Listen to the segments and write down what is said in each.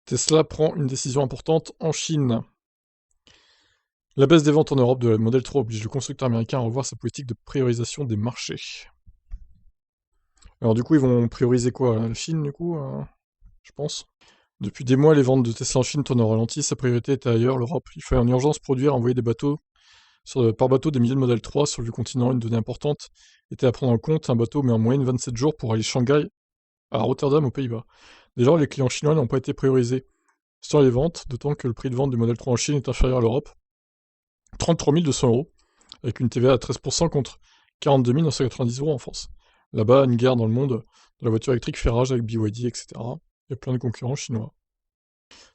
Tesla prend une décision importante en Chine. La baisse des ventes en Europe de la Model 3 oblige le constructeur américain à revoir sa politique de priorisation des marchés. Alors du coup, ils vont prioriser quoi? La Chine, du coup, je pense. Depuis des mois, les ventes de Tesla en Chine tournent au ralenti. Sa priorité était ailleurs, l'Europe. Il fallait en urgence produire, envoyer des bateaux par bateau des milliers de Model 3 sur le continent. Une donnée importante était à prendre en compte. Un bateau met en moyenne 27 jours pour aller de Shanghai à Rotterdam, aux Pays-Bas. Dès lors, les clients chinois n'ont pas été priorisés sur les ventes, d'autant que le prix de vente du Model 3 en Chine est inférieur à l'Europe. 33 200 euros, avec une TVA à 13% contre 42 990 euros en France. Là-bas, une guerre dans le monde de la voiture électrique fait rage avec BYD, etc. Il y a plein de concurrents chinois.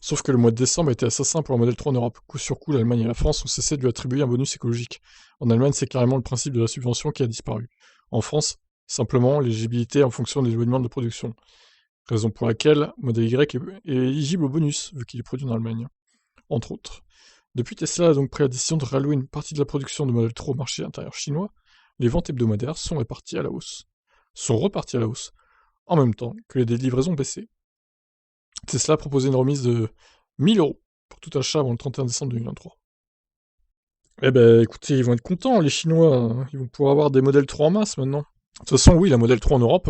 Sauf que le mois de décembre a été assassin pour la Model 3 en Europe. Coup sur coup, l'Allemagne et la France ont cessé de lui attribuer un bonus écologique. En Allemagne, c'est carrément le principe de la subvention qui a disparu. En France, simplement l'éligibilité en fonction de l'éloignement de production. Raison pour laquelle Model Y est éligible au bonus, vu qu'il est produit en Allemagne, entre autres. Depuis Tesla a donc pris la décision de rallouer une partie de la production de Model 3 au marché intérieur chinois, les ventes hebdomadaires sont reparties à la hausse, en même temps que les livraisons baissaient. Tesla a proposé une remise de 1000 euros pour tout achat avant le 31 décembre 2023. Eh ben écoutez, ils vont être contents les Chinois, hein. Ils vont pouvoir avoir des modèles 3 en masse maintenant. De toute façon, oui, la Model 3 en Europe,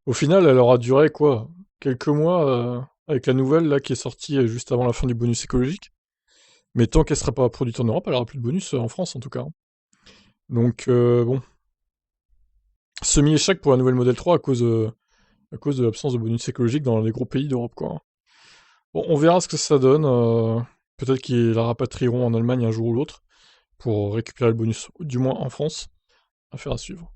au final, elle aura duré quoi? Quelques mois avec la nouvelle là qui est sortie juste avant la fin du bonus écologique. Mais tant qu'elle sera pas produite en Europe, elle aura plus de bonus en France en tout cas, hein. Donc bon, semi-échec pour la nouvelle Model 3 à cause de l'absence de bonus écologique dans les gros pays d'Europe, quoi. Bon, on verra ce que ça donne. Peut-être qu'ils la rapatrieront en Allemagne un jour ou l'autre pour récupérer le bonus, du moins en France. Affaire à suivre.